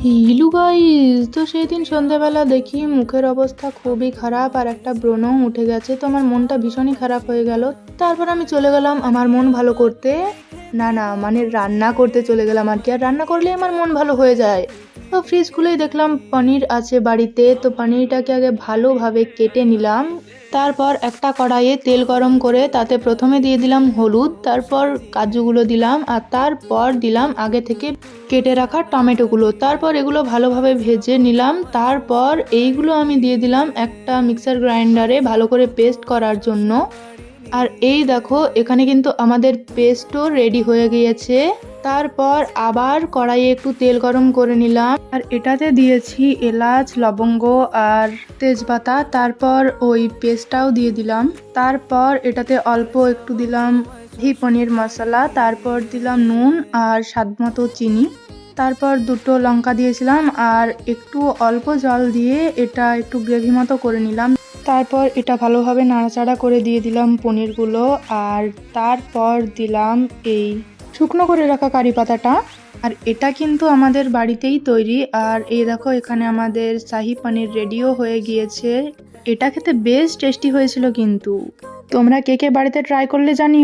হিলু guys, তো সেই দিন সন্ধ্যাবেলা দেখি মুখের অবস্থা খুবই খারাপ আর একটা ব্রণ উঠে গেছে। তো আমার মনটা ভীষণই খারাপ হয়ে গেল। তারপর আমি চলে গেলাম আমার মন ভালো করতে। না না, মানে রান্না করতে চলে গেলাম আর কি। আর রান্না করলে আমার মন ভালো হয়ে যায়। তো ফ্রিজ খুলেই দেখলাম পনির আছে বাড়িতে। তো পনিরটাকে আগে ভালোভাবে কেটে নিলাম। তারপর একটা কড়াইয়ে তেল গরম করে তাতে প্রথমে দিয়ে দিলাম হলুদ, তারপর কাজুগুলো দিলাম আর তারপর দিলাম আগে থেকে কেটে রাখা টমেটোগুলো। তারপর এগুলো ভালোভাবে ভেজে নিলাম। তারপর এইগুলো আমি দিয়ে দিলাম একটা মিক্সার গ্রাইন্ডারে ভালো করে পেস্ট করার জন্য। আর এই দেখো এখানে কিন্তু আমাদের পেস্টও রেডি হয়ে গিয়েছে। তারপর আবার কড়াইয়ে একটু তেল গরম করে নিলাম আর এটাতে দিয়েছি এলাচ, লবঙ্গ আর তেজপাতা। তারপর ওই পেস্টটাও দিয়ে দিলাম। তারপর এটাতে অল্প একটু দিলাম পনির মশলা, তারপর দিলাম নুন আর স্বাদমতো চিনি। তারপর দুটো লঙ্কা দিয়েছিলাম আর একটু অল্প জল দিয়ে এটা একটু গ্রেভি মতো করে নিলাম। তারপর এটা ভালোভাবে নাড়াচাড়া করে দিয়ে দিলাম পনিরগুলো আর তারপর দিলাম এই শুকনো করে রাখা কারি পাতাটা। আর এটা কিন্তু আমাদের বাড়িতেই তৈরি। আর এই দেখো এখানে আমাদের শাহী পনির রেডিও হয়ে গিয়েছে। এটা খেতে বেশ টেস্টি হয়েছিল। কিন্তু তোমরা কে কে বাড়িতে ট্রাই করলে জানিও।